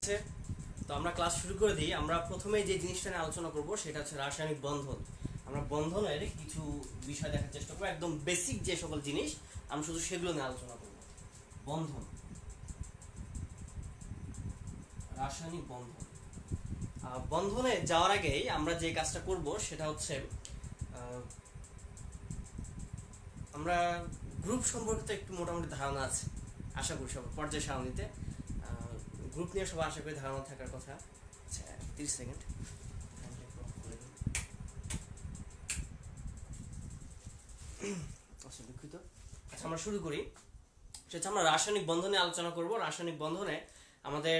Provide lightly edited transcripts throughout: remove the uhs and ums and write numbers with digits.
আছে। তো আমরা ক্লাস শুরু করে দিই। আমরা প্রথমে যে জিনিসটা নিয়ে আলোচনা করব সেটা হচ্ছে রাসায়নিক বন্ধন। আমরা বন্ধনের কিছু বিষয় দেখার চেষ্টা করবো, একদম বেসিক যে সকল জিনিস আমরা শুধু সেগুলো নিয়ে আলোচনা করব। বন্ধন, রাসায়নিক বন্ধন। বন্ধনে যাওয়ার আগেই আমরা যে কাজটা করব সেটা হচ্ছে আমরা গ্রুপ সম্পর্কে তো একটু মোটামুটি ধারণা আছে, আশা করি সব পর্যায় সারণীতে গ্রুপ নিয়ে সবার আশা করি ধারণা থাকার কথা। আচ্ছা, 30 সেকেন্ড। আচ্ছা, দুঃখিত। আচ্ছা, আমরা শুরু করি। সেটা আমরা রাসায়নিক বন্ধনে আলোচনা করব। রাসায়নিক বন্ধনে আমাদের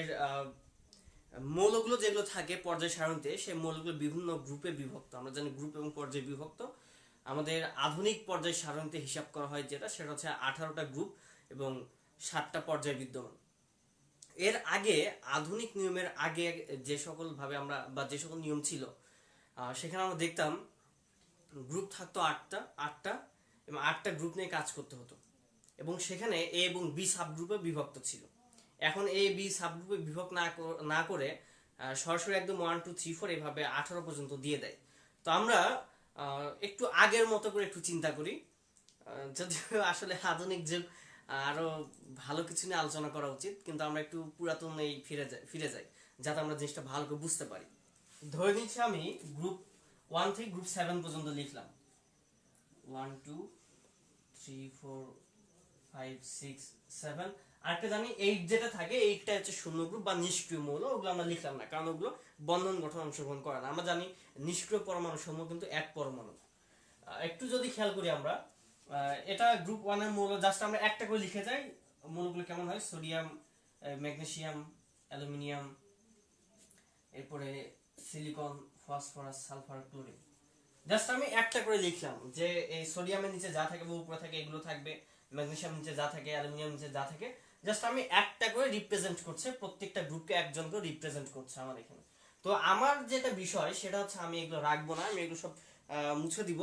মৌলগুলো যেগুলো থাকে পর্যায় সারণীতে, সেই মৌলগুলো বিভিন্ন গ্রুপে বিভক্ত। আমরা জানি গ্রুপ এবং পর্যায়ে বিভক্ত। আমাদের আধুনিক পর্যায় সারণীতে হিসাব করা হয় সেটা হচ্ছে 18টা গ্রুপ এবং 7টা পর্যায় বিদ্যমান। এর আগে, আধুনিক নিয়মের আগে যে সকল ভাবে আমরা বা যে সকল নিয়ম ছিল, সেখানে আমরা দেখতাম গ্রুপ থাকতো আটটা এবং 8টা গ্রুপ নিয়ে কাজ করতে হতো এবং সেখানে এ এবং বি সাব গ্রুপে বিভক্ত ছিল। এখন এ বি সাব গ্রুপে বিভক্ত না করে সরাসরি একদম 1 2 3 4 এভাবে 18 পর্যন্ত দিয়ে দেয়। তো আমরা একটু আগের মতো করে একটু চিন্তা করি, যদিও আসলে আধুনিক যুগ, আরো ভালো কিছু নিয়ে আলোচনা করা উচিত, কিন্তু আমরা একটু পুরাতন এই ফিরে যাই যাতে আমরা জিনিসটা ভালো করে বুঝতে পারি। ধরে নিচ্ছি আমি গ্রুপ 1 থেকে গ্রুপ 7 পর্যন্ত লিখলাম। 1 2 3 4 5 6 7। আরেকটা জানি 8 যেটা থাকে, 8টা হচ্ছে শূন্য গ্রুপ বা নিষ্ক্রিয় মৌল। ওগুলো আমরা লিখলাম না, কারণ ওগুলো বন্ধন গঠন অংশগ্রহণ করে না। আমরা জানি নিষ্ক্রিয় পরমাণু সমূহ কিন্তু এক পরমাণু। একটু যদি খেয়াল করি আমরা, এটা গ্রুপ 1 এর মৌল, জাস্ট আমরা একটা করে লিখে যাই। মৌলগুলো কেমন হয়: সোডিয়াম, ম্যাগনেসিয়াম, অ্যালুমিনিয়াম, এরপরে silicon, phosphorus, sulphur, chlorine. Just আমি একটা করে লিখলাম যে এই সোডিয়ামের নিচে যা থাকে বা উপরে থাকে এগুলো থাকবে, ম্যাগনেসিয়াম নিচে যা থাকে, অ্যালুমিনিয়াম নিচে যা থাকে। জাস্ট আমি একটা করে রিপ্রেজেন্ট করছে, প্রত্যেকটা গ্রুপকে একজন করে রিপ্রেজেন্ট করছে আমার এখানে। তো আমার যেটা বিষয় সেটা হচ্ছে আমি এগুলো রাখবো না, আমি এগুলো সব মুছে দিব।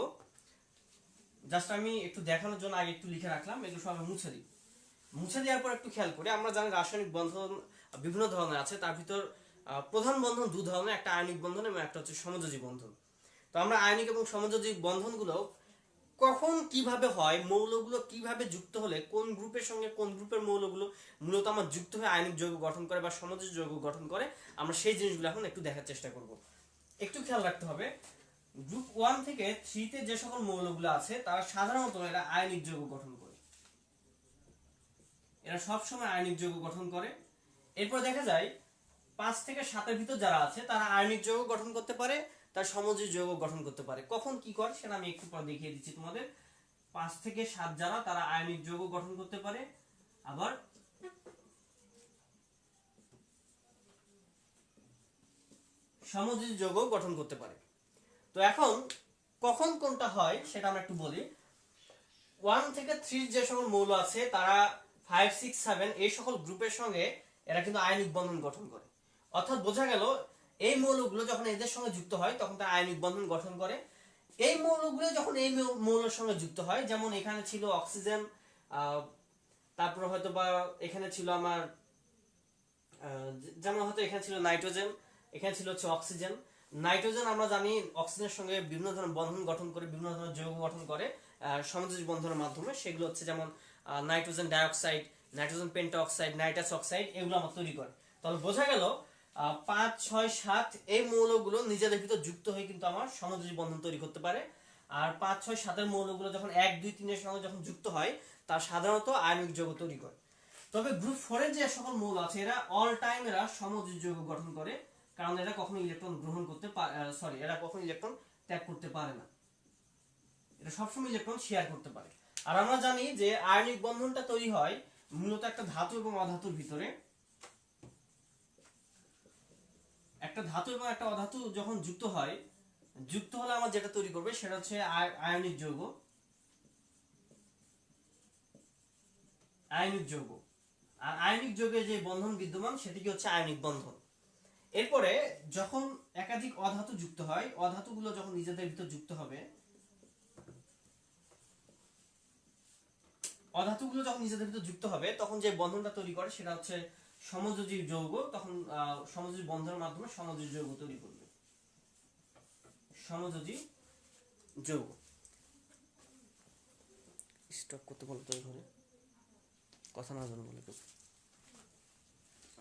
জাস্ট আমি একটু দেখানোর জন্য আগে একটু লিখে রাখলাম, এগুলো সব আমি মুছে দিই। মুছে দেওয়ার পর একটু খেয়াল করি, আমরা জানি রাসায়নিক বন্ধন বিভিন্ন ধরনের আছে। তার ভিতর প্রধান বন্ধন দু ধরনের, একটা আয়নিক বন্ধন এবং একটা হচ্ছে সমযোজী বন্ধন। তো আমরা আয়নিক এবং সমযোজী বন্ধনগুলো কখন কিভাবে হয়, মৌলগুলো কিভাবে যুক্ত হলে কোন গ্রুপের সঙ্গে কোন গ্রুপের মৌলগুলো মূলত আমার যুক্ত হয়ে আয়নিক যৌগ গঠন করে বা সমযোজী যৌগ গঠন করে, আমরা সেই জিনিসগুলো এখন একটু দেখার চেষ্টা করব। একটু খেয়াল রাখতে হবে, গ্রুপ 1 থেকে 3 তে যে সকল মৌলগুলো আছে তারা সাধারণত এরা আয়নিক যৌগ গঠন করে, এরা সবসময় আয়নিক যৌগ গঠন করে। এরপর দেখা যায় 5 থেকে 7 এর ভিতর যারা আছে তারা আয়নিক যৌগ গঠন করতে পারে, তার সমযোজী যৌগ গঠন করতে পারে। কখন কি করে সেটা আমি একটু পর দেখিয়ে দিচ্ছি তোমাদের। 5 থেকে 7 যারা, তারা আয়নিক যৌগ গঠন করতে পারে, আবার সমযোজী যৌগ গঠন করতে পারে। তো এখন কখন কোনটা হয় সেটা আমরা একটু বলি। 1 থেকে 3 যে সকল মৌল আছে তারা 5 6 7 এই সকল গ্রুপের সঙ্গে এরা কিন্তু আয়নিক বন্ধন গঠন করে। অর্থাৎ বোঝা গেল এই মৌলগুলো যখন এদের সঙ্গে যুক্ত হয় তখন তারা আয়নিক বন্ধন গঠন করে। এই মৌলগুলো যখন এই মৌলের সঙ্গে যুক্ত হয়, যেমন এখানে ছিল অক্সিজেন, তারপর হয়তো বা এখানে ছিল আমার যেমন হয়তো এখানে ছিল নাইট্রোজেন, এখানে ছিল হচ্ছে অক্সিজেন। নাইট্রোজেন আমরা জানি অক্সিজেনের সঙ্গে বিভিন্ন ধরনের বন্ধন গঠন করে, বিভিন্ন ধরনের যৌগ গঠন করে সমযোজী বন্ধনের মাধ্যমে। সেগুলো হচ্ছে যেমন nitrogen dioxide, nitrogen pentaoxide, nitrous oxide, এগুলো আমরা তৈরি করে। তাহলে বোঝা গেল 5 6 7 এই মৌলগুলো নিজেদের ভিতর যুক্ত হয়ে কিন্তু আমার সমযোজী বন্ধন তৈরি করতে পারে। আর 5 6 7 এর মৌলগুলো যখন 1 2 3 এর সঙ্গে যখন যুক্ত হয় তার সাধারণত আয়নিক যৌগ তৈরি করে। তবে গ্রুপ 4 এর যে সকল মৌল আছে এরা অল টাইম এরা সমযোজী যৌগ গঠন করে, কারণ এরা কখনো ইলেকট্রন গ্রহণ করতে সরি, এরা কখনো ইলেকট্রন ত্যাগ করতে পারে না, এটা সবসময় ইলেকট্রন শেয়ার করতে পারে। আর আমরা জানি যে আয়নিক বন্ধনটা তৈরি হয় মূলত একটা ধাতু এবং অধাতুর ভিতরে। একটা ধাতু এবং একটা অধাতু যখন যুক্ত হয়, যুক্ত হলে আমার যেটা তৈরি করবে সেটা হচ্ছে আয়নিক যৌগ। আয়নিক যৌগ আর আয়নিক যৌগের যে বন্ধন বিদ্যমান সেটি কি হচ্ছে আয়নিক বন্ধন। এরপরে যখন একাধিক অধাতু যুক্ত হয়, অধাতুগুলো যখন নিজেদের ভিতর যুক্ত হবে, অধাতুগুলো যখন নিজেদের ভিতর যুক্ত হবে তখন যে বন্ধনটা তৈরি করে সেটা হচ্ছে সমযোজী যৌগ, তখন সমযোজী বন্ধনের মাধ্যমে সমযোজী যৌগ তৈরি করবে, সমযোজী যৌগ। স্টপ করতে বলতে তৈরি করে কথা না জানো বলে।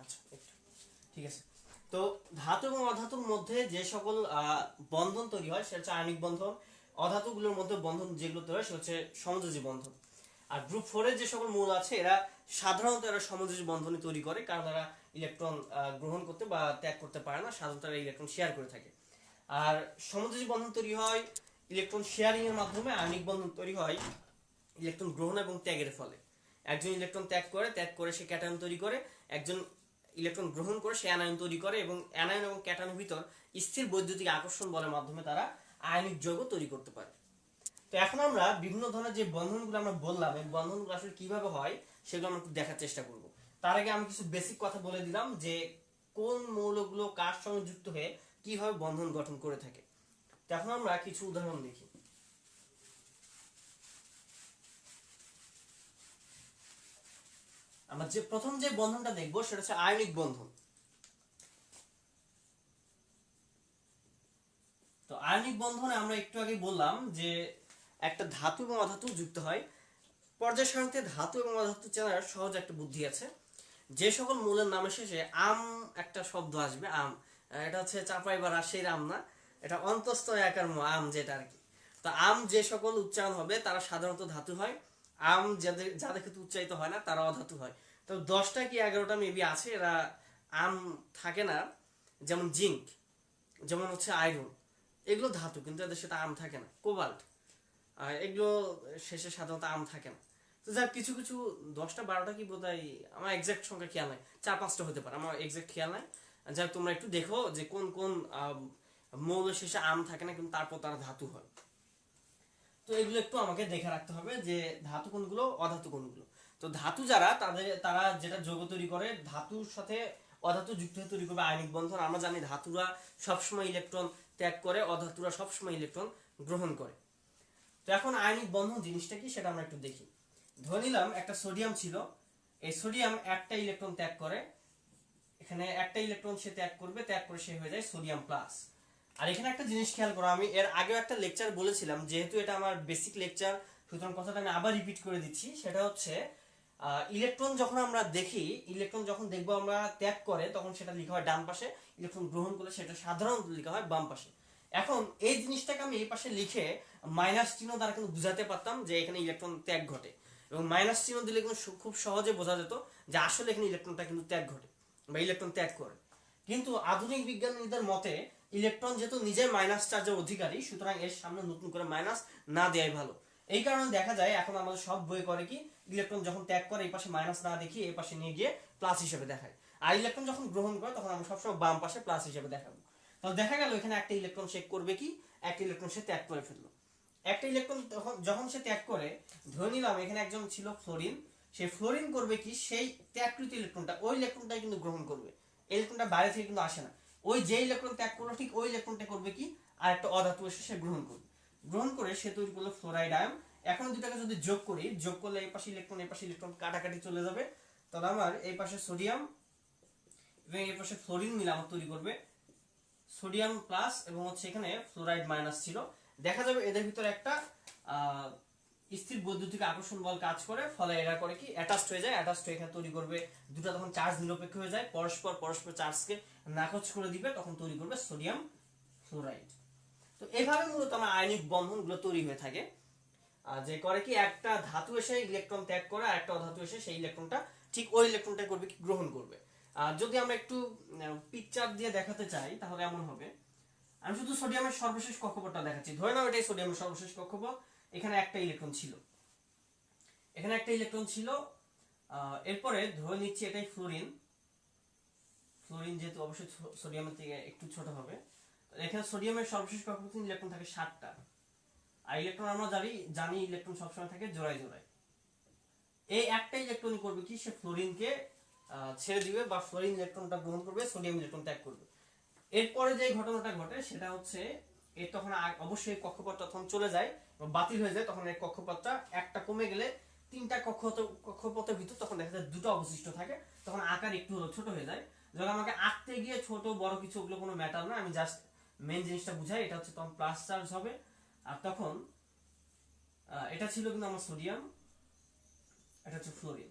আচ্ছা ঠিক আছে। তো ধাতু এবং অধাতুর মধ্যে যে সকল বন্ধন তৈরি হয় সেটা হচ্ছে আয়নিক বন্ধন। অধাতুগুলোর মধ্যে বন্ধন যেগুলো তৈরি হয় সেটা হচ্ছে সমযোজী বন্ধন। আর গ্রুপ 4 এর যে সকল মৌল আছে এরা সাধারণত সমযোজী বন্ধনই তৈরি করে, কারণ এরা ইলেকট্রন গ্রহণ করতে বা ত্যাগ করতে পারে না, সাধারণত এরা ইলেকট্রন শেয়ার করে থাকে। আর সমযোজী বন্ধন তৈরি হয় ইলেকট্রন শেয়ারিং এর মাধ্যমে, আয়নিক বন্ধন তৈরি হয় ইলেকট্রন গ্রহণ এবং ত্যাগের ফলে। একজন ইলেকট্রন ত্যাগ করে সে ক্যাটায়ন তৈরি করে, একজন ইলেকট্রন গ্রহণ করে সে অ্যানায়ন তৈরি করে, এবং অ্যানায়ন এবং ক্যাটায়নের ভিতর স্থির বৈদ্যুতিক আকর্ষণ বলের মাধ্যমে তারা আয়নিক যৌগ তৈরি করতে পারে। তো এখন আমরা বিভিন্ন ধরনের যে বন্ধনগুলো আমরা বললাম, এই বন্ধনগুলো আসলে কিভাবে হয় সেগুলো আমরা একটু দেখার চেষ্টা করব। তার আগে আমি কিছু বেসিক কথা বলে দিলাম যে কোন মৌলগুলো কার সঙ্গে যুক্ত হয়ে কিভাবে বন্ধন গঠন করে থাকে। তো এখন আমরা কিছু উদাহরণ দেখি। আমরা যে প্রথম যে বন্ধনটা দেখবো সেটা হচ্ছে আয়নিক বন্ধন। তো আয়নিক বন্ধনে আমরা একটু আগে বললাম যে একটা ধাতু এবং অধাতু যুক্ত হয়। পর্যায় সারণীতে ধাতু এবং অধাতু চেনার সহজ একটা বুদ্ধি আছে। যে সকল মৌলের নামের শেষে আম একটা শব্দ আসবে, আম, এটা হচ্ছে চাপাই বা রাজশাহীর আম না, এটা অন্তস্থ একার আম যেটা আর কি। তো আম যে সকল উচ্চারণ হবে তারা সাধারণত ধাতু হয়। আম যাদের ক্ষেত্রে উচ্চারিত হয় না তারা অধাতু হয়। তো 10টা কি 11টা মেবি আছে এরা আম থাকে না, যেমন জিঙ্ক, যেমন হচ্ছে আয়রন, এগুলো ধাতু কিন্তু এদের সাথে আম থাকে না। কোবাল্ট, এগুলো শেষে সাধারণত আম থাকে না। তো যাক কিছু কিছু 10টা 12টা কি বোধহয়, আমার এক্সাক্ট সংখ্যা খেয়াল নাই, 4-5টা হতে পারে, আমার এক্সাক্ট খেয়াল নাই। যাক তোমরা একটু দেখো যে কোন কোন মৌল শেষে আম থাকে না কিন্তু তারপর তারা ধাতু হয়। তো এগুলো একটু আমাকে দেখে রাখতে হবে যে ধাতু কোনগুলো, অধাতু কোনগুলো। তো ধাতু যারা তারা যেটা যৌগ তৈরি করে ধাতুর সাথে অধাতু যুক্ত হয়ে তৈরি করবে আয়নিক বন্ধন। আমরা জানি ধাতুরা সবসময় ইলেকট্রন ত্যাগ করে, অধাতুরা সবসময় ইলেকট্রন গ্রহণ করে। তো এখন আয়নিক বন্ধন জিনিসটা কি সেটা আমরা একটু দেখি। ধরে নিলাম একটা সোডিয়াম ছিল, এই সোডিয়াম একটা ইলেকট্রন ত্যাগ করে, এখানে একটা ইলেকট্রন সে ত্যাগ করবে, ত্যাগ করে সে হয়ে যায় সোডিয়াম প্লাস। আর এখানে একটা জিনিস খেয়াল করো, আমি এর আগেও একটা লেকচার বলেছিলাম, যেহেতু এটা আমার বেসিক লেকচার সুতরাং কথাটা আমি আবার রিপিট করে দিচ্ছি। সেটা হচ্ছে ইলেকট্রন যখন আমরা দেখি, ইলেকট্রন যখন দেখবো আমরা ত্যাগ করে তখন সেটা লেখা হয় ডান পাশে, ইলেকট্রন গ্রহণ করলে সেটা সাধারণত লেখা হয় বাম পাশে। এখন এই জিনিসটাকে আমি এই পাশে লিখে মাইনাস চিহ্ন দ্বারা কিন্তু বুঝাতে পারতাম যে এখানে ইলেকট্রন ত্যাগ ঘটে, এবং মাইনাস চিহ্ন দিলে কিন্তু খুব সহজে বোঝা যেত যে আসলে এখানে ইলেকট্রনটা কিন্তু ত্যাগ ঘটে বা ইলেকট্রন ত্যাগ করে। কিন্তু আধুনিক বিজ্ঞানীদের মতে ইলেকট্রন যেহেতু নিজে মাইনাস চার্জের অধিকারী, সুতরাং এর সামনে নতুন করে মাইনাস না দেওয়াই ভালো। এই কারণে দেখা যায় এখন আমাদের সব বই করে কি, ইলেকট্রন যখন ত্যাগ করে এই পাশে মাইনাস না দেখিয়ে এই পাশে নিয়ে গিয়ে প্লাস হিসেবে দেখায়, আর ইলেকট্রন যখন গ্রহণ করে তখন আমরা সবসময় বাম পাশে প্লাস হিসেবে দেখাবো। তাহলে দেখা গেল এখানে একটা ইলেকট্রন সে করবে কি, একটা ইলেকট্রন সে ত্যাগ করে ফেললো। একটা ইলেকট্রন যখন সে ত্যাগ করে, ধরে নিলাম এখানে একজন ছিল ফ্লোরিন, সেই ফ্লোরিন করবে কি, সেই ত্যাগকৃত ইলেকট্রনটা ওই ইলেকট্রনটাই কিন্তু গ্রহণ করবে, ইলেকট্রনটা বাইরে থেকে কিন্তু আসে না। ওই যে ইলেকট্রন ত্যাগ করলো ঠিক ওই ইলেকট্রনটা করবে কি, আর একটা অধাতু এসে সে গ্রহণ করবে, গ্রহণ করে সে তৈরি করলো ফ্লোরাইড আয়ন। এখন দুটাকে যদি যোগ করি, যোগ করলে এই পাশে ইলেকট্রন কাটাকাটি চলে যাবে, তাহলে আমার এই পাশে সোডিয়াম এবং এই পাশে ফ্লোরিন মিলে আমার তৈরি করবে সোডিয়াম প্লাস, এবং হচ্ছে এখানে ফ্লোরাইড মাইনাস ছিল। দেখা যাবে এদের ভিতরে একটা স্থির বৈদ্যুতিক আকর্ষণ বল কাজ করে, ফলে এরা করে কি অ্যাটাচড হয়ে যায়, অ্যাটাচড হয়ে এখানে তৈরি করবে দুটো, তখন চার্জ নিরপেক্ষ হয়ে যায়, পরস্পর চার্জকে নাকচ করে দিবে, তখন তৈরি করবে সোডিয়াম ফ্লোরাইড। তো এইভাবে মূলত আমার আয়নিক বন্ধনগুলো তৈরি হয়ে থাকে, যে করে কি একটা ধাতু এসে ইলেকট্রন ত্যাগ করে আর একটা অধাতু এসে সেই ইলেকট্রনটা ঠিক ওই ইলেকট্রনটা করবে কি, গ্রহণ করবে। যদি আমরা একটু পিকচার দিয়ে দেখাতে চাই তাহলে এমন হবে, আমি শুধু সোডিয়ামের সর্বশেষ কক্ষপথটা দেখাচ্ছি। ধরে নাও এটাই সোডিয়ামের সর্বশেষ কক্ষপথ, এখানে একটা ইলেকট্রন ছিল, এখানে একটা ইলেকট্রন ছিল। এরপরে ধরে নিচ্ছি এটাই ফ্লোরিন, ফ্লোরিন যেহেতু অবশ্যই সোডিয়ামের থেকে একটু ছোট হবে, এখানে সোডিয়ামের সর্বশেষ কক্ষপথে ইলেকট্রন থাকে 7টা। আর ইলেকট্রন আমরা জানি ইলেকট্রন সবসময় থাকে জোড়ায় জোড়ায়। এই একটা ইলেকট্রন করবে কি, সে ফ্লোরিনকে ছেড়ে দিবে বা ফ্লোরিন ইলেকট্রনটা গ্রহণ করবে, সোডিয়াম ইলেকট্রন ত্যাগ করবে। এরপরে যে ঘটনাটা ঘটে সেটা হচ্ছে এর তখন অবশ্যই কক্ষপথটা তখন চলে যায় বা বাতিল হয়ে যায়, তখন এই কক্ষপথটা একটা কমে গেলে 3টা কক্ষপথের ভিতর তখন দেখা যায় 2টা অবশিষ্ট থাকে, তখন আকার একটু হলো ছোট হয়ে যায়। যখন আমাকে আঁকতে গিয়ে ছোট বড় কিছু ওগুলো কোনো ম্যাটার না, আমি জাস্ট মেন জিনিসটা বুঝাই। এটা হচ্ছে তখন প্লাস চার্জ হবে, আর তখন এটা ছিল কিন্তু আমার সোডিয়াম, এটা হচ্ছে ফ্লোরিন।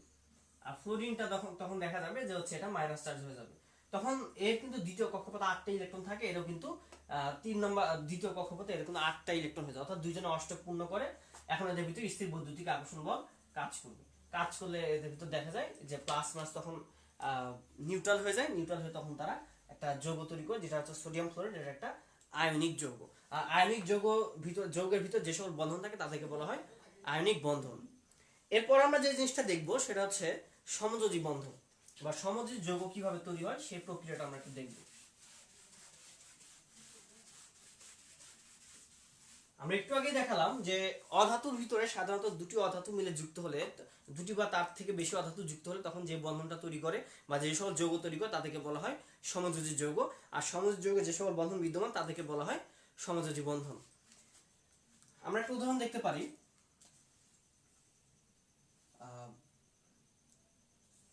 আর ফ্লোরিনটা তখন তখন দেখা যাবে যে হচ্ছে এটা মাইনাস চার্জ হয়ে যাবে। তখন এর কিন্তু দ্বিতীয় কক্ষপথে 8টা ইলেকট্রন থাকে, এরও কিন্তু 3 নম্বর দ্বিতীয় কক্ষপথে এর কিন্তু 8টা ইলেকট্রন হয়ে যায়, অর্থাৎ দুইজনে অষ্টক পূর্ণ করে। এখন এদের ভিতরে স্থির বৈদ্যুতিক আকর্ষণ বল কাজ করবে। কাজ করলে এদের ভিতর দেখা যায় যে প্লাস মাস তখন নিউট্রাল হয়ে যায়, নিউট্রাল হয়ে তখন তারা একটা যৌগ তৈরি করে, যেটা হচ্ছে সোডিয়াম ক্লোরাইড। এটা একটা আয়নিক যৌগ। আর আয়নিক যৌগের ভিতর যে সকল বন্ধন থাকে তাদেরকে বলা হয় আয়নিক বন্ধন। এরপর আমরা যে জিনিসটা দেখবো সেটা হচ্ছে সমযোজী বন্ধন বা সমযোজী যৌগ কিভাবে তৈরি হয় সেই প্রক্রিয়াটা আমরা একটু দেখব। আমরা একটু আগে দেখালাম যে অধাতুর ভিতরে সাধারণত দুটি অধাতু মিলে যুক্ত হলে, দুটি বা তার থেকে বেশি অধাতু যুক্ত হলে তখন যে বন্ধনটা তৈরি করে বা যে সকল যৌগ তৈরি করে তাদেরকে বলা হয় সমযোজী যৌগ। আর সমযোজী যৌগে যে সকল বন্ধন বিদ্যমান তাদেরকে বলা হয় সমযোজী বন্ধন। আমরা একটা উদাহরণ দেখতে পারি।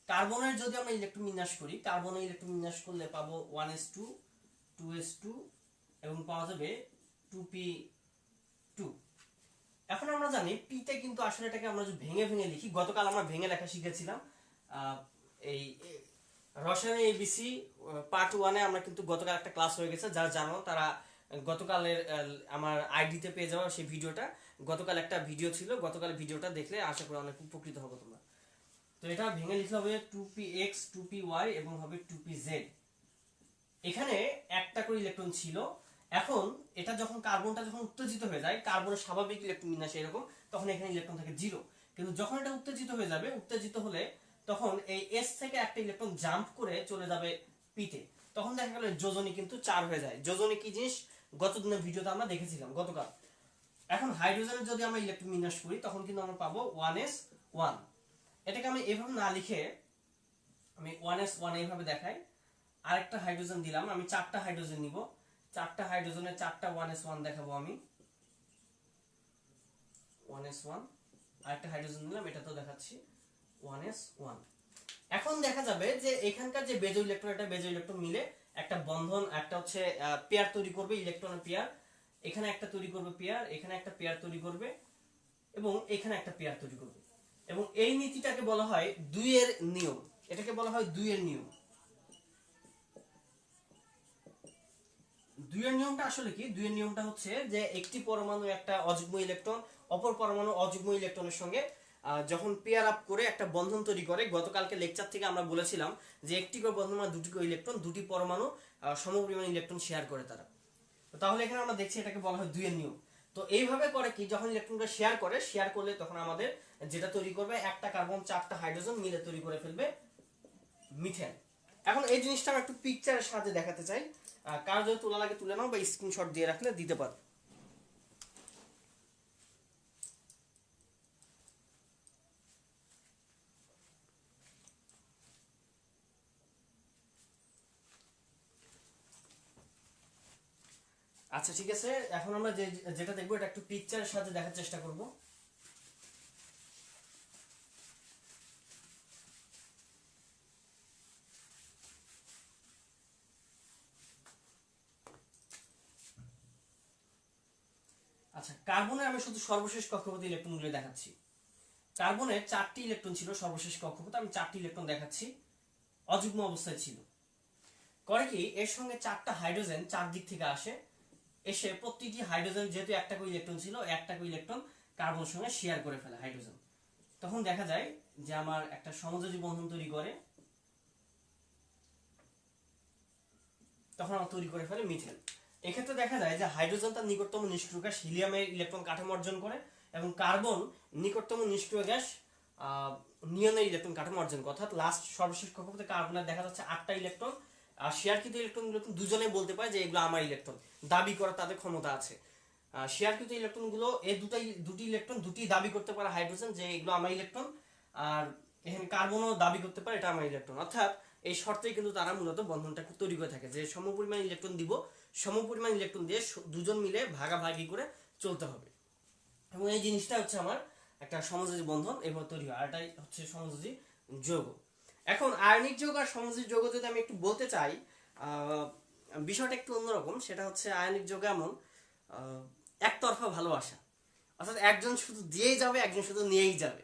কার্বনের যদি আমরা ইলেকট্রন বিন্যাস করি, কার্বনের ইলেকট্রন বিন্যাস করলে পাবো 1s2 2s2 এবং পাওয়া যাবে 2p2। এখন আমরা জানি পিতে কিন্তু আসলে এটাকে আমরা যদি ভেঙে ভেঙে লিখি, গতকাল আমরা ভেঙে লেখা শিখেছিলাম। এই রসায়ন এবিসি পার্ট 1-এ আমরা কিন্তু গতকাল একটা ক্লাস হয়ে গেছে, যারা জানো তারা গতকালের আমার আইডিতে পেয়ে যাওয়া সেই ভিডিওটা। গতকাল একটা ভিডিও ছিল, গতকালের ভিডিওটা দেখলে আশা করি অনেক উপকৃত হবে তোমরা। তো এটা ভেঙে লিখলে হবে 2px 2py এবং হবে 2pz। এখানে একটা করে ইলেকট্রন ছিল। এখন এটা যখন কার্বনটা যখন উত্তেজিত হয়ে যায়, কার্বনের স্বাভাবিক ইলেকট্রন বিন্যাস এরকম, তখন এখানে ইলেকট্রন থাকে 0। কিন্তু যখন এটা উত্তেজিত হয়ে যাবে, উত্তেজিত হলে তখন এই s থেকে একটা ইলেকট্রন জাম্প করে চলে যাবে p-তে, তখন দেখা গেল যোজনী কিন্তু 4 হয়ে যায়। যোজনী কি জিনিস গত দিনের ভিডিওতে আমরা দেখেছিলাম গতকাল। এখন হাইড্রোজেনের যদি আমরা ইলেকট্রন বিন্যাস করি তখন কিন্তু আমরা পাবো 1s1। এটাকে আমি এভাবে না লিখে আমি 1s1 এইভাবে দেখাই। আরেকটা হাইড্রোজেন দিলাম, আমি 4টা হাইড্রোজেন নিব, 4টা হাইড্রোজেনের 4টা 1s1 দেখাবো আমি 1s1। আরেকটা হাইড্রোজেন নিলাম, এটা তো দেখাচ্ছি 1s1। এখন দেখা যাবে যে এখানকার যে বেজো ইলেকট্রন, এটা বেজো ইলেকট্রন মিলে একটা বন্ধন, একটা হচ্ছে পেয়ার তৈরি করবে, ইলেকট্রনের পেয়ার। এখানে একটা তৈরি করবে পেয়ার, এখানে একটা পেয়ার তৈরি করবে এবং এখানে একটা পেয়ার তৈরি করবে। এবং এই নীতিটাকে বলা হয় 2 এর নিয়ম। এটাকে বলা হয় 2 এর নিয়ম। 2 এর নিয়মটা আসলে কি? 2 এর নিয়মটা হচ্ছে যে একটি পরমাণু একটা অযুগ্ম ইলেকট্রন অপর পরমাণু অযুগ্ম ইলেকট্রনের সঙ্গে যখন পেয়ার আপ করে একটা বন্ধন তৈরি করে। গতকালকে লেকচার থেকে আমরা বলেছিলাম যে একটি করে বন্ধন মানে দুটি করে ইলেকট্রন, দুটি পরমাণু সমপরিমাণ ইলেকট্রন শেয়ার করে তারা। তাহলে এখানে আমরা দেখছি এটাকে বলা হয় 2 এর নিয়ম। তো এইভাবে করে কি, যখন ইলেকট্রনটা শেয়ার করে, শেয়ার করলে তখন আমাদের যেটা তৈরি করবে একটা কার্বন 4টা হাইড্রোজেন মিলে তৈরি করে ফেলবে মিথেন। এখন এই জিনিসটা আমি একটু পিকচারের সাথে দেখাতে চাই। কারো যদি তোলা লাগে তুলে নাও বা স্ক্রিনশট দিয়ে রাখলে দিতে পারো। আচ্ছা ঠিক আছে, এখন আমরা যেটা দেখবো এটা একটু পিকচারের সাথে দেখার চেষ্টা করব। আচ্ছা, কার্বনের আমি শুধু সর্বশেষ কক্ষপথে ইলেকট্রনগুলো দেখাচ্ছি। কার্বনের 4টি ইলেকট্রন ছিল সর্বশেষ কক্ষপথে, আমি 4টি ইলেকট্রন দেখাচ্ছি, অযুগ্ম অবস্থায় ছিল। করে কি, এর সঙ্গে 4টা হাইড্রোজেন 4 দিক থেকে আসে, এসে প্রতিটি হাইড্রোজেন যেহেতু একটা করে ইলেকট্রন ছিল, একটা করে ইলেকট্রন কার্বনের সঙ্গে শেয়ার করে ফেলে হাইড্রোজেন। তখন দেখা যায় যে আমার একটা সমযোজী বন্ধন তৈরি করে, তখন আমার তৈরি করে ফেলে মিথেন। এক্ষেত্রে দেখা যায় যে হাইড্রোজেন তার নিকটতম নিষ্ক্রিয় গ্যাস হিলিয়ামের ইলেকট্রন কাঠামো অর্জন করে এবং কার্বন নিকটতম নিষ্ক্রিয় গ্যাস নিয়নের ইলেকট্রন কাঠামো অর্জন করে। অর্থাৎ লাস্ট সর্বশেষ কক্ষপথে কার্বনের দেখা যাচ্ছে 8টা ইলেকট্রন। আর শেয়ারকৃত ইলেকট্রনগুলো দুজনেই বলতে পারে যে এগুলো আমার ইলেকট্রন, দাবি করার তাদের ক্ষমতা আছে। শেয়ারকৃত ইলেকট্রনগুলো এই দুটি ইলেকট্রন দুটি দাবি করতে পারে হাইড্রোজেন যে এগুলো আমার ইলেকট্রন, আর এখানে কার্বনও দাবি করতে পারে এটা আমার ইলেকট্রন। অর্থাৎ এই শর্তেই কিন্তু তারা মূলত বন্ধনটাকে তৈরি করে থাকে যে সমপরিমাণ ইলেকট্রন দিব, সমপরিমাণ ইলেকট্রন দিয়ে দুজন মিলে ভাগাভাগি করে চলতে হবে। এবং এই জিনিসটা হচ্ছে আমার একটা সমযোজী বন্ধন এভাবে তৈরি হয়, আর এটাই হচ্ছে সমযোজী যৌগ। এখন আয়নিক যৌগ আর সমযোজী যৌগ যদি আমি একটু বলতে চাই, আহ, বিষয়টা একটু অন্যরকম। সেটা হচ্ছে আয়নিক যৌগ এমন একতরফা ভালোবাসা, অর্থাৎ একজন শুধু দিয়েই যাবে, একজন শুধু নিয়েই যাবে।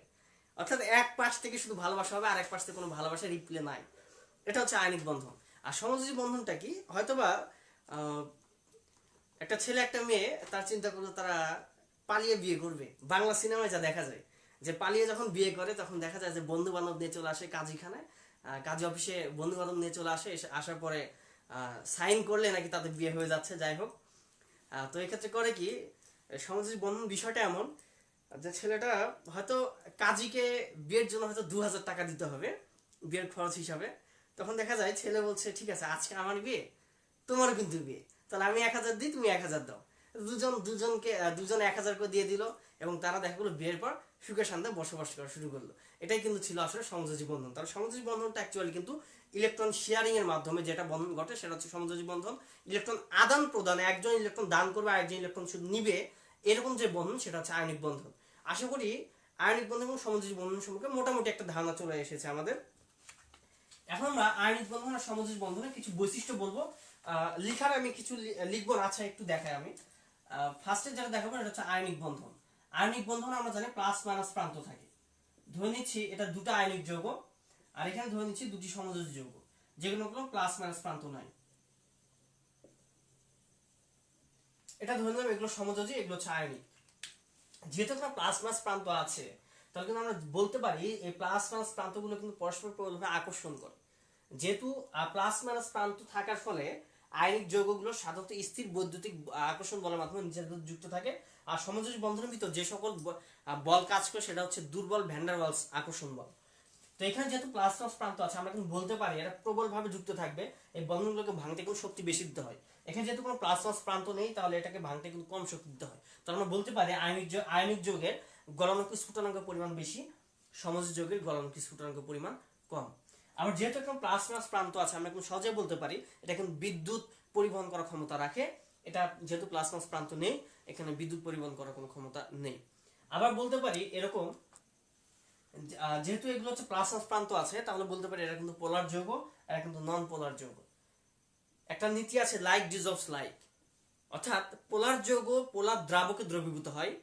অর্থাৎ এক পাশ থেকে শুধু ভালোবাসা হবে, আর এক পাশ থেকে কোনো ভালোবাসা রিপ্লে নাই। এটা হচ্ছে আয়নিক বন্ধন। আর সমযোজী বন্ধনটা কি, হয়তোবা আহ, একটা ছেলে একটা মেয়ে তার চিন্তা করলো তারা পালিয়ে বিয়ে করবে। বাংলা সিনেমায় যা দেখা যায় যে পালিয়ে যখন বিয়ে করে তখন দেখা যায় যে বন্ধু বান্ধব নিয়ে চলে আসে কাজীখানায়, কাজী অফিসে বন্ধু বান্ধব নিয়ে চলে আসে, আসার পরে সাইন করলে নাকি তাদের বিয়ে হয়ে যাচ্ছে। যাই হোক, তো এক্ষেত্রে করে কি, সমাজের বন্ধন বিষয়টা এমন যে ছেলেটা হয়তো কাজীকে বিয়ের জন্য হয়তো 2000 টাকা দিতে হবে বিয়ের খরচ হিসাবে। তখন দেখা যায় ছেলে বলছে ঠিক আছে আজকে আমার বিয়ে, তোমারও কিন্তু বিয়ে, তাহলে আমি 1000 দিই, তুমি 1000 দাও। দুজন 1000 করে দিয়ে দিল, এবং তারা দেখা গেলো বিয়ের পর সুখে শান্তি বসবাস করা শুরু করলো। এটাই কিন্তু ছিল আসলে সমযোজী বন্ধন। তাহলে সমযোজী বন্ধনটা অ্যাকচুয়ালি কিন্তু ইলেকট্রন শেয়ারিং এর মাধ্যমে যেটা বন্ধন ঘটে সেটা হচ্ছে সমযোজী বন্ধন। ইলেকট্রন আদান প্রদানে একজন ইলেকট্রন দান করবে, আরেকজন ইলেকট্রন শুধু নিবে, এরকম যে বন্ধন সেটা হচ্ছে আয়নিক বন্ধন। আশা করি আয়নিক বন্ধন এবং সমযোজী বন্ধন সম্পর্কে মোটামুটি একটা ধারণা চলে এসেছে আমাদের। এখন আমরা আয়নিক বন্ধন আর সমযোজী বন্ধনের কিছু বৈশিষ্ট্য বলবো। লিখার আমি কিছু লিখবো না, আচ্ছা একটু দেখাই আমি। ফার্স্টে যেটা দেখাবো এটা হচ্ছে আয়নিক বন্ধন। আয়নিক বন্ধন আমরা জানি প্লাস মাইনাস প্রান্ত থাকে। ধরে নিচ্ছি এটা দুটো আয়নিক যৌগ, আর এখানে ধরে নিচ্ছি দুটি সমযোজী যৌগ, যেগুলো কোনো প্লাস মাইনাস প্রান্ত নাই। এটা ধরে নিলাম এগুলো সমযোজী, এগুলো হচ্ছে আয়নিক। যেহেতু কোনো প্লাস মাইনাস প্রান্ত আছে, তাহলে কিন্তু আমরা বলতে পারি এই প্লাস মাইনাস প্রান্তগুলো কিন্তু পরস্পর প্রবলভাবে আকর্ষণ করে। যেহেতু প্লাস মাইনাস প্রান্ত থাকার ফলে আয়নিক যৌগগুলো সাধারণত স্থির বৈদ্যুতিক আকর্ষণ বলের মাধ্যমে নিজেদের যুক্ত থাকে। আর সমযোজী বন্ধনের ভিতর যে সকল বল কাজ করে সেটা হচ্ছে দুর্বল ভ্যান্ডার ওয়ালস আকর্ষণ বল। তো এখানে যেহেতু প্লাস মাইনাস প্রান্ত আছে, আমরা কিন্তু বলতে পারি এটা প্রবলভাবে যুক্ত থাকবে। এই বন্ধনগুলোকে ভাঙতে কিন্তু শক্তি বেশি দিতে হয়। এখানে যেহেতু কোনো প্লাস মাইনাস প্রান্ত নেই, তাহলে এটাকে ভাঙতে কিন্তু কম শক্তি দিতে হয়। তো আমরা বলতে পারি আয়নিক যৌগের গলনাঙ্ক স্ফুটনাঙ্কের পরিমাণ বেশি, সমযোজী যৌগের গলনাঙ্ক স্ফুটনাঙ্কের পরিমাণ কম। আবার যেহেতু একটা প্লাস মাইনাস প্রান্ত আছে, আমরা কিন্তু সহজে বলতে পারি এটা কিন্তু বিদ্যুৎ পরিবহন করার ক্ষমতা রাখে। এটা যেহেতু প্লাস মাইনাস প্রান্ত নেই, এখানে বিদ্যুৎ পরিবহন করার কোনো ক্ষমতা নেই। আবার বলতে পারি এরকম, যেহেতু এগুলো হচ্ছে প্লাস মাইনাস প্রান্ত আছে, তাহলে বলতে পারি এটা কিন্তু পোলার যৌগ, এটা কিন্তু নন পোলার যৌগ। একটা নীতি আছে লাইক ডিজলভস লাইক, অর্থাৎ পোলার যৌগ পোলার দ্রাবকে দ্রবীভূত হয়,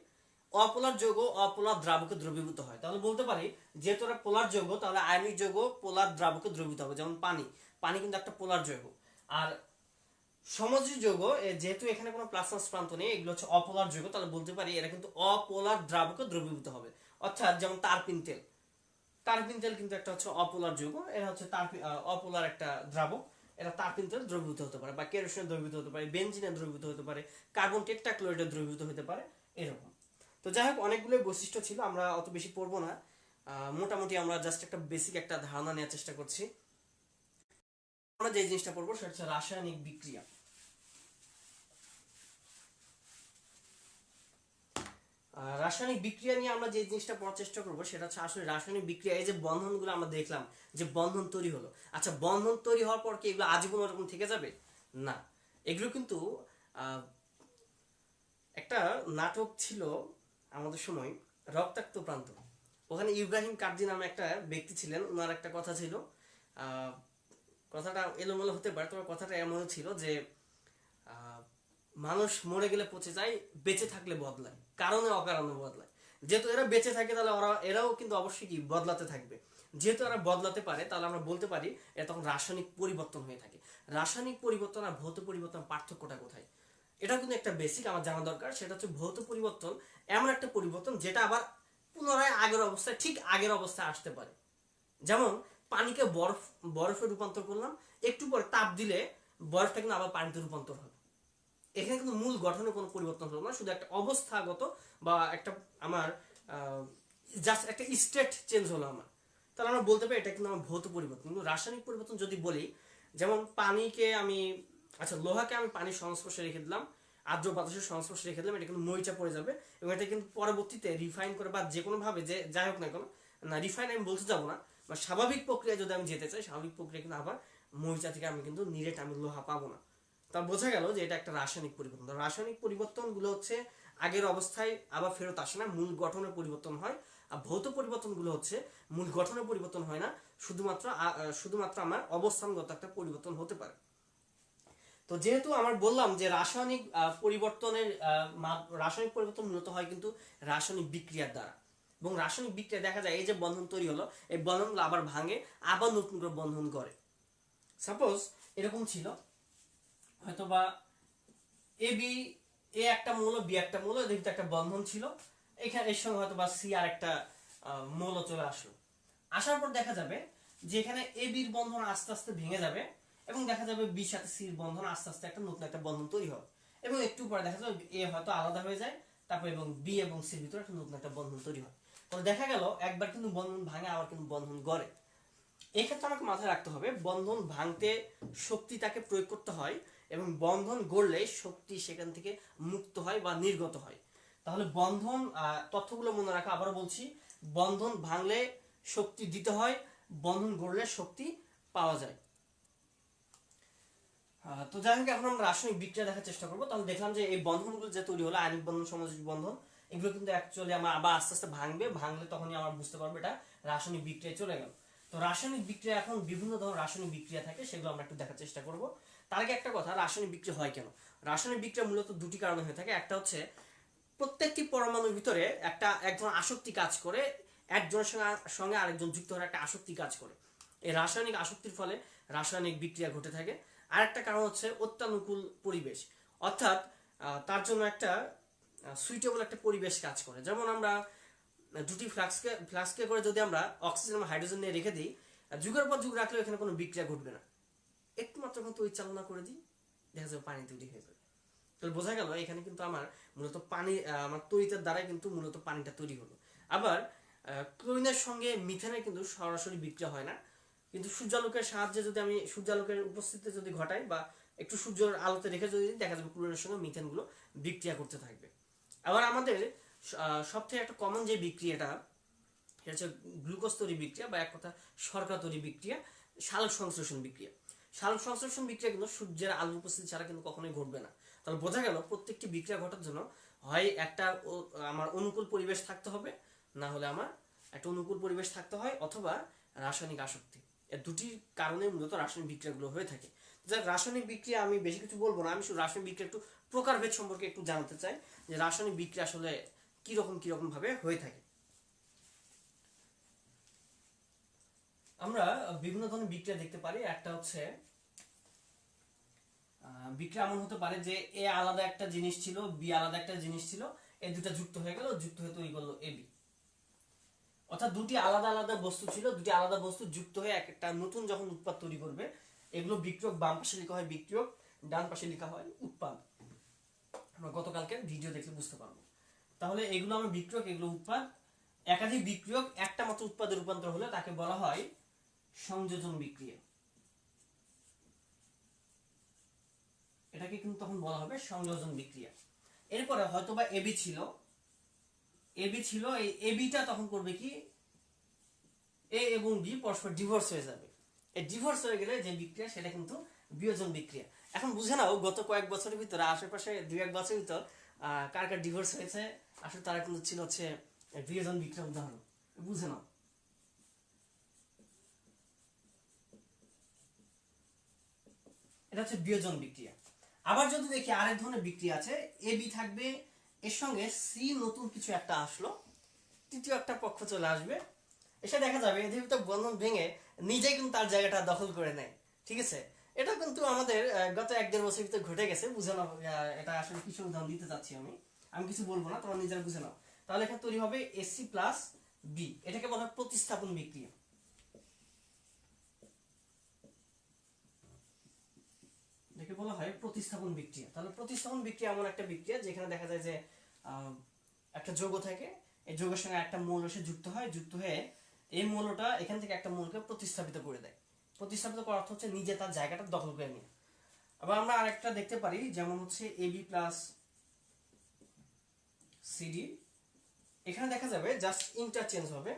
অপোলার যৌগ অপোলার দ্রাবকে দ্রবীভূত হয়। তাহলে বলতে পারি যেহেতু এটা পোলার যৌগ, তাহলে আয়নিক যৌগ পোলার দ্রাবকে দ্রবীভূত হবে, যেমন পানি। পানি কিন্তু একটা পোলার যৌগ। আর সমযোজী যৌগ, যেহেতু এখানে কোনো প্লাস মাইনাস প্রান্ত নেই, এগুলো হচ্ছে অপোলার যৌগ, তাহলে বলতে পারি এরা কিন্তু অপোলার দ্রাবকে দ্রবীভূত হবে। অর্থাৎ যেমন টারপিন তেল, টারপিন তেল কিন্তু একটা হচ্ছে অপোলার যৌগ, এটা হচ্ছে অপোলার একটা দ্রাবক। এটা টারপিন তেল দ্রবীভূত হতে পারে, বা কেরোসিনে দ্রবীভূত হতে পারে, বেনজিনে দ্রবীভূত হতে পারে, কার্বন টেট্রাক্লোরাইডে দ্রবীভূত হতে পারে, এরকম। তো যাই হোক, অনেকগুলো বৈশিষ্ট্য ছিল, আমরা অত বেশি পড়বো না। মোটামুটি আমরা জাস্ট একটা বেসিক একটা ধারণা নেওয়ার চেষ্টা করছি। আমরা যে জিনিসটা পড়বো সেটা হচ্ছে রাসায়নিক বিক্রিয়া। রাসায়নিক বিক্রিয়া নিয়ে আমরা যে জিনিসটা পড়ার চেষ্টা করবো সেটা হচ্ছে আসলে রাসায়নিক বিক্রিয়া। এই যে বন্ধনগুলো আমরা দেখলাম, যে বন্ধন তৈরি হলো, আচ্ছা বন্ধন তৈরি হওয়ার পর কি এগুলো আজীবন ওরকম থেকে যাবে? না, এগুলো কিন্তু একটা নাটক ছিল আমাদের সময়, রক্তাক্ত প্রান্ত। ওখানে ইব্রাহিম কার্জি নামে একটা ব্যক্তি ছিলেন, ওনার একটা কথা ছিল, আহ, কথাটা এলোমেলো হতে পারে, তবে কথাটা এমন ছিল যে আহ, মানুষ মরে গেলে পচে যায়, বেঁচে থাকলে বদলায়, কারণে অকারণে বদলায়। যেহেতু এরা বেঁচে থাকে, তাহলে এরাও কিন্তু অবশ্যই কি বদলাতে থাকবে। যেহেতু এরা বদলাতে পারে, তাহলে আমরা বলতে পারি এটা তখন রাসায়নিক পরিবর্তন হয়ে থাকে। রাসায়নিক পরিবর্তন আর ভৌত পরিবর্তন পার্থক্যটা কোথায়, এটা কিন্তু একটা বেসিক আমার জানা দরকার। সেটা হচ্ছে ভৌত পরিবর্তন এমন একটা পরিবর্তন যেটা আবার পুনরায় আগের অবস্থায়, ঠিক আগের অবস্থায় আসতে পারে। যেমন পানিকে বরফে রূপান্তর করলাম, একটু পরে তাপ দিলে বরফটা কিন্তু আবার পানিতে রূপান্তর হবে। এখানে কিন্তু মূল গঠনে কোনো পরিবর্তন হলো না, শুধু একটা অবস্থাগত বা একটা আমার জাস্ট একটা স্টেট চেঞ্জ হলো আমার। তাহলে আমরা বলতে পারি এটা কিন্তু আমার ভৌত পরিবর্তন। কিন্তু রাসায়নিক পরিবর্তন যদি বলি, যেমন পানিকে আমি, আচ্ছা লোহাকে আমি পানির সংস্পর্শে রেখে দিলাম, আর্দ্র বাতাসের সংস্পর্শে রেখে দিলাম, এটা কিন্তু মরিচা পড়ে যাবে, এবং এটা কিন্তু পরবর্তীতে রিফাইন করে বা যে কোনোভাবে যে যাই হোক না কেন, না রিফাইন আমি বলতে যাবো না, বা স্বাভাবিক প্রক্রিয়ায় যদি আমি যেতে চাই, স্বাভাবিক প্রক্রিয়া কিন্তু আবার মরিচা থেকে আমি কিন্তু নিরেট আমি লোহা পাবো না। তা বোঝা গেল যে এটা একটা রাসায়নিক পরিবর্তন। রাসায়নিক পরিবর্তন গুলো হচ্ছে আগের অবস্থায় আবার ফেরত আসে না, মূল গঠনের পরিবর্তন হয়। আর ভৌত পরিবর্তনগুলো হচ্ছে মূল গঠনের পরিবর্তন হয় না, শুধুমাত্র আমার অবস্থানগত একটা পরিবর্তন হতে পারে। তো যেহেতু আমার বললাম যে রাসায়নিক রাসায়নিক পরিবর্তন মূলত হয় কিন্তু রাসায়নিক বিক্রিয়ার দ্বারা, এবং রাসায়নিক বিক্রিয়া দেখা যায় এই যে বন্ধন তৈরি হলো, এই বন্ধনগুলো আবার ভাঙে, আবার নতুন করে বন্ধন করে। সাপোজ এরকম ছিল, হয়তোবা এ বি, এ একটা মৌল, বি একটা মৌল, এদের ভিতরে একটা বন্ধন ছিল, এখানে এর সঙ্গে হয়তোবা সি আর একটা মৌল চলে আসলো। আসার পর দেখা যাবে যে এখানে এ বির বন্ধন আস্তে আস্তে ভেঙে যাবে, এবং দেখা যাবে বির সাথে সির বন্ধন আস্তে আস্তে একটা নতুন একটা বন্ধন তৈরি হবে, এবং একটু পরে দেখা যাবে এ হয়তো আলাদা হয়ে যায়, তারপর এবং বি এবং সির ভিতরে একটা নতুন একটা বন্ধন তৈরি হয়। তাহলে দেখা গেল একবার কিন্তু বন্ধন ভাঙে, আবার কিন্তু বন্ধন গড়ে। এক্ষেত্রে আমাকে মাথায় রাখতে হবে বন্ধন ভাঙতে শক্তি তাকে প্রয়োগ করতে হয়, এবং বন্ধন গড়লে শক্তি সেখান থেকে মুক্ত হয় বা নির্গত হয়। তাহলে বন্ধন তথ্যগুলো মনে রাখা, আবারও বলছি, বন্ধন ভাঙলে শক্তি দিতে হয়, বন্ধন গড়লে শক্তি পাওয়া যায়। তো যাই হোক, এখন আমরা রাসায়নিক বিক্রিয়া দেখার চেষ্টা করবো। তাহলে দেখলাম যে এই বন্ধনগুলো যে তৈরি হলো, আয়নিক বন্ধন, সমযোজী বন্ধন, এগুলো কিন্তু অ্যাকচুয়ালি আমার আবার আস্তে আস্তে ভাঙলে তখনই আমরা বুঝতে পারবো এটা রাসায়নিক বিক্রিয়ায় চলে গেল। তো রাসায়নিক বিক্রিয়া, এখন বিভিন্ন ধরনের রাসায়নিক বিক্রিয়া থাকে, সেগুলো আমরা একটু দেখার চেষ্টা করব। তার আগে একটা কথা, রাসায়নিক বিক্রিয়া হয় কেন? রাসায়নিক বিক্রিয়া মূলত দুটি কারণে হয়ে থাকে। একটা হচ্ছে প্রত্যেকটি পরমাণুর ভিতরে এক ধরনের আসক্তি কাজ করে, একজনের সঙ্গে আরেকজন যুক্ত হওয়ার একটা আসক্তি কাজ করে। এই রাসায়নিক আসক্তির ফলে রাসায়নিক বিক্রিয়া ঘটে থাকে। আর একটা কারণ হচ্ছে অত্যানুকূল পরিবেশ, অর্থাৎ তার জন্য একটা সুইটেবল একটা পরিবেশ কাজ করে। যেমন আমরা দুটি ফ্লাস্কে করে যদি আমরা অক্সিজেন এবং হাইড্রোজেন নিয়ে রেখে দিই, যুগের পর যুগ রাখলেও এখানে কোনো বিক্রিয়া ঘটবে না। একটু মাত্র কিন্তু ওই চালনা করে দিই, দেখা যাবে পানি তৈরি হয়ে যাবে। তাহলে বোঝা গেল এখানে কিন্তু আমার মূলত পানি, আমার তড়িতের দ্বারাই কিন্তু মূলত পানিটা তৈরি হলো। আবার ক্লোরিনের সঙ্গে মিথেনের কিন্তু সরাসরি বিক্রিয়া হয় না, কিন্তু সূর্যালোকের সাহায্যে যদি আমি সূর্যালোকের উপস্থিতিতে যদি ঘটাই বা একটু সূর্যের আলোতে রেখে যদি দেখা যাবে ক্লোরিনের সঙ্গে মিথেনগুলো বিক্রিয়া করতে থাকবে। আবার আমাদের সবথেকে একটা কমন যে বিক্রিয়াটা, সেটা হচ্ছে গ্লুকোজ তৈরি বিক্রিয়া, বা এক কথা শর্করা তৈরি বিক্রিয়া, সালোক সংশ্লেষণ বিক্রিয়া। সালোক সংশ্লেষণ বিক্রিয়া কিন্তু সূর্যের আলোর উপস্থিতি ছাড়া কিন্তু কখনোই ঘটবে না। তাহলে বোঝা গেল প্রত্যেকটি বিক্রিয়া ঘটার জন্য হয় একটা আমার অনুকূল পরিবেশ থাকতে হবে, না হলে আমার একটা অনুকূল পরিবেশ থাকতে হয়, অথবা রাসায়নিক আসক্তি। এর দুটি কারণে মূলত রাসায়নিক বিক্রিয়াগুলো হয়ে থাকে। যাক, রাসায়নিক বিক্রিয়া আমি বেশি কিছু বলবো না, আমি শুধু রাসায়নিক বিক্রিয়া একটু প্রকারভেদ সম্পর্কে একটু জানাতে চাই, যে রাসায়নিক বিক্রিয়া আসলে কিরকম ভাবে হয়ে থাকে। আমরা বিভিন্ন ধরনের বিক্রিয়া দেখতে পারি। একটা হচ্ছে বিক্রিয়া এমন হতে পারে যে এ আলাদা একটা জিনিস ছিল, বি আলাদা একটা জিনিস ছিল, এই দুটা যুক্ত হয়ে গেল, যুক্ত হয়ে তৈরি করলো এবি। অর্থাৎ দুটি আলাদা আলাদা বস্তু ছিল, দুটি আলাদা বস্তু যুক্ত হয়ে একটা নতুন যখন উৎপাদ তৈরি করবে, এগুলো বিক্রিয়ক, বাম পাশে লেখা হয় বিক্রিয়ক, ডান পাশে লেখা হয় উৎপাদ। আমরা গতকালকে ভিডিও দেখলে বুঝতে পারবো। তাহলে এগুলো আমার বিক্রিয়ক, এগুলো উৎপাদ। একাধিক বিক্রিয়ক একটা মাত্র উৎপাদে রূপান্তর হলে তাকে বলা হয় সংযোজন বিক্রিয়া। এটাকে কিন্তু তখন বলা হবে সংযোজন বিক্রিয়া। এরপরে হয়তোবা এবি ছিল, এই এবিটা তখন করবে কি, এ এবং বি পরস্পর ডিভোর্স হয়ে যাবে। এই ডিভোর্স হয়ে গেলে যে বিক্রিয়া, সেটা কিন্তু বিয়োজন বিক্রিয়া। এখন বুঝে নাও গত কয়েক বছরের ভিতরে, আশেপাশে 2-1 বছরের ভিতর কার কার ডিভোর্স হয়েছে, আসলে তারা কিন্তু ছিল হচ্ছে বিয়োজন বিক্রিয়ার উদাহরণ। বুঝে নাও। এটা হচ্ছে বিয়োজন বিক্রিয়া। আবার যদি দেখি আরেক ধরনের বিক্রিয়া আছে, এ বি থাকবে, এর সঙ্গে সি নতুন কিছু একটা আসলো, তৃতীয় একটা পক্ষ চলে আসবে, এসে দেখা যাবে এদের ভিতর বন্ধন ভেঙে নিজেই কিন্তু তার জায়গাটা দখল করে নেয়। ঠিক আছে, এটা কিন্তু আমাদের গত 1-1.5 বছর ভিতরে ঘটে গেছে। বুঝে নাও এটা আসলে কিছু উদাহরণ দিতে চাচ্ছি আমি কিছু বলবো না, তোমরা নিজেরা বুঝে নাও। তাহলে এখানে তৈরি হবে এসি প্লাস বি, এটাকে বলা হয় প্রতিস্থাপন বিক্রিয়া। এটাকে বলা হয় প্রতিস্থাপন বিক্রিয়া। তাহলে প্রতিস্থাপন বিক্রিয়া এমন একটা বিক্রিয়া যেখানে দেখা যায় যে একটা যৌগ থাকে, এই যৌগের সঙ্গে একটা মৌল এসে যুক্ত হয়, যুক্ত হয়ে এই মৌলটা এখান থেকে একটা মৌলকে প্রতিস্থাপিত করে দেয়। প্রতিস্থাপিত করার অর্থ হচ্ছে নিজে তার জায়গাটা দখল করে নিয়ে। আবার আমরা আরেকটা দেখতে পারি, যেমন হচ্ছে এবি প্লাস সিডি। এখানে দেখা যাবে জাস্ট ইন্টারচেঞ্জ হবে,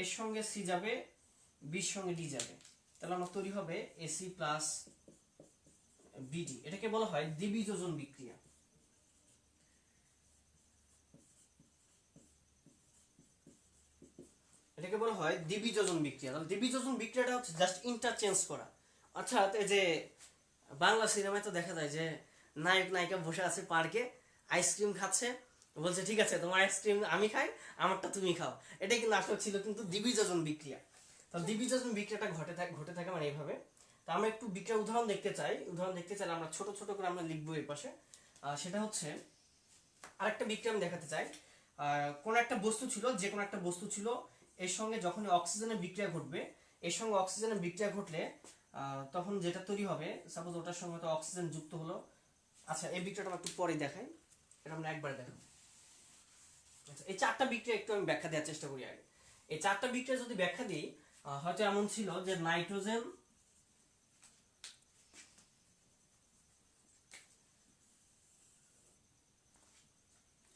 এর সঙ্গে সি যাবে, বির সঙ্গে ডি যাবে, তাহলে আমার তৈরি হবে এসি প্লাস বিডি। এটাকে বলা হয় দ্বিবিযোজন বিক্রিয়া। এটাকে বলা হয় দ্বিবিযোজন বিক্রিয়া। তাহলে দ্বিবিযোজন বিক্রিয়াটা হচ্ছে জাস্ট ইন্টারচেঞ্জ করা। অর্থাৎ এই যে বাংলা সিনেমায় তো দেখা যায় যে নায়ক নায়িকা বসে আছে পার্কে, আইসক্রিম খাচ্ছে, বলছে ঠিক আছে তোমার আইসক্রিম আমি খাই, আমারটা তুমি খাও। এটাই কিন্তু আসলে ছিল কিন্তু দ্বিবিযোজন বিক্রিয়া। তাহলে দ্বিবিযোজন বিক্রিয়াটা ঘটে থাকে মানে এইভাবে। তো আমরা একটু বিক্রিয়ার উদাহরণ দেখতে চাই। উদাহরণ দেখতে চাইলে আমরা ছোট ছোট করে আমরা লিখবো এর পাশে। সেটা হচ্ছে আরেকটা বিক্রিয়া আমি দেখাতে চাই। কোন একটা বস্তু ছিল, যে কোনো একটা বস্তু ছিল, এর সঙ্গে যখন অক্সিজেনের বিক্রিয়া ঘটবে, এর সঙ্গে অক্সিজেনের বিক্রিয়া ঘটলে তখন যেটা তৈরি হবে, সাপোজ ওটার সঙ্গে তো অক্সিজেন যুক্ত হলো। আচ্ছা এই বিক্রিয়াটা আমরা একটু পরে দেখাই, এটা আমরা একবার দেখাবো। আচ্ছা এই চারটা বিক্রিয়া একটু আমি ব্যাখ্যা দেওয়ার চেষ্টা করি আগে। এই চারটা বিক্রিয়া যদি ব্যাখ্যা দিই, হয়তো এমন ছিল যে নাইট্রোজেন,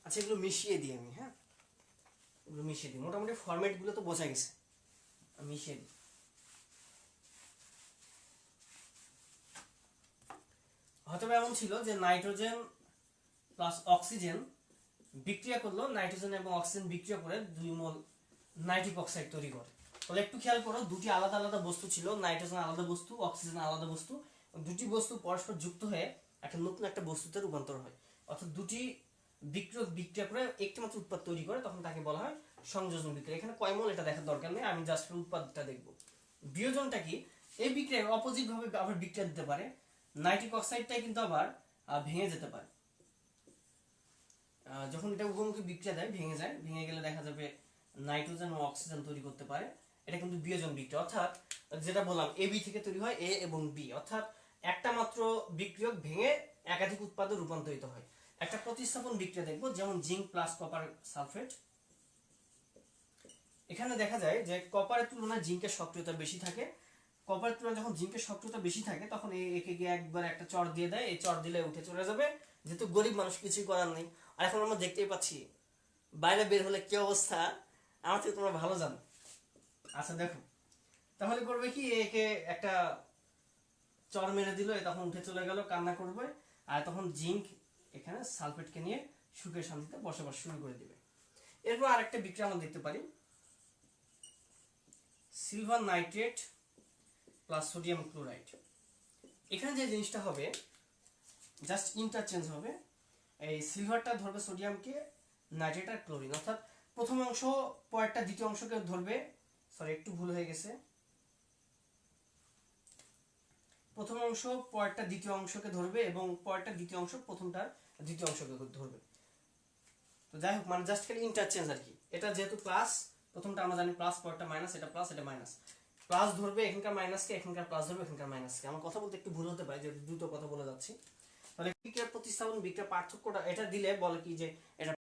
আচ্ছা এগুলো মিশিয়ে দিই আমি, হ্যাঁ এগুলো মিশিয়ে দিই, মোটামুটি ফরম্যাট গুলো তো বোঝা গেছে, মিশিয়ে দিই। হয়তো এমন ছিল যে নাইট্রোজেন প্লাস অক্সিজেন বিক্রিয়া করলো, নাইট্রোজেন এবং অক্সিজেন বিক্রিয়া করে 2 মোল নাইট্রিক অক্সাইড তৈরি করে। তাহলে একটু খেয়াল করো, দুটি আলাদা আলাদা বস্তু ছিল, নাইট্রোজেন আলাদা বস্তু, অক্সিজেন আলাদা বস্তু। দুটি বস্তু পরস্পর যুক্ত হয়ে একটা নতুন একটা বস্তুতে রূপান্তর হয়। অর্থাৎ দুটি বিক্রিয়ক বিক্রিয়া করে একটি মাত্র উৎপাদ তৈরি করে, তখন তাকে বলা হয় সংযোজন বিক্রিয়া। এখানে কয় মোল এটা দেখার দরকার নেই, আমি জাস্ট উৎপাদটা দেখবো। বিয়োজনটা কি? এই বিক্রিয়ায় অপোজিট ভাবে আবার বিক্রিয়া দিতে পারে। নাইট্রিক অক্সাইডটাই কিন্তু আবার ভেঙে যেতে পারে। যখন এটা উভমুখী বিক্রিয়া দেয়, ভেঙে যায়, ভেঙে গেলে দেখা যাবে নাইট্রোজেন ও অক্সিজেন তৈরি করতে পারে। এটা কিন্তু বিয়োজন বিক্রিয়া। অর্থাৎ যেটা বললাম এ বি থেকে তৈরি হয় এ এবং বি, অর্থাৎ একটা মাত্র বিক্রিয়ক ভেঙে একাধিক উৎপাদে রূপান্তরিত হয়। একটা প্রতিস্থাপন বিক্রিয়া দেখবো, যেমন জিঙ্ক প্লাস কপার সালফেট। এখানে দেখা যায় যে কপারের তুলনায় জিঙ্কের সক্রিয়তা বেশি থাকে। কপারের তুলনায় যখন জিঙ্কের সক্রিয়তা বেশি থাকে, তখন একে গিয়ে একবার একটা চর দিয়ে দেয়, এই চর দিলে উঠে চলে যাবে, যেহেতু গরিব মানুষ কিছুই করার নেই। আর এখন আমরা দেখতেই পাচ্ছি বাইরে বের হলে কি অবস্থা, আমার থেকে তোমরা ভালো জানো। আচ্ছা দেখো, তাহলে করবে কি, একে একটা চর মেরে দিল, তখন উঠে চলে গেল, কান্না করবে। আর তখন জিঙ্ক এখানে সালফেটকে নিয়ে সুখে শান্তিতে বসবাস শুরু করে দিবে। এরপর আরেকটা বিক্রিয়া আমরা দেখতে পারি, silver nitrate plus sodium chloride. এখানে যে জিনিসটা হবে, জাস্ট ইন্টারচেঞ্জ হবে। এই সিলভারটা ধরবে সোডিয়ামকে, নাইট্রেট আর ক্লোরিন, অর্থাৎ প্রথম অংশ পরেরটা দ্বিতীয় অংশকে ধরবে। সরি একটু ভুল হয়ে গেছে, প্রথম অংশ পরেরটা দ্বিতীয় অংশকে ধরবে এবং পরেরটা দ্বিতীয় অংশ প্রথমটার দ্বিতীয় অংশকে ধরবে। তো যাই হোক, মানে জাস্ট খালি ইন্টারচেঞ্জ আর কি। এটা যেহেতু প্লাস, প্রথমটা আমরা জানি প্লাস, পরেরটা মাইনাস, এটা প্লাস এটা মাইনাস। প্লাস ধরবে এখানকার মাইনাসকে, এখানকার প্লাস ধরবে এখানকার মাইনাসকে। আমার কথা বলতে একটু ভুল হতে পারে, যে দ্রুত কথা বলে যাচ্ছি। তাহলে বিক্রিয়ার প্রতিস্থাপন বিক্রিয়ার পার্থক্যটা এটা দিলে বলে কি যে এটা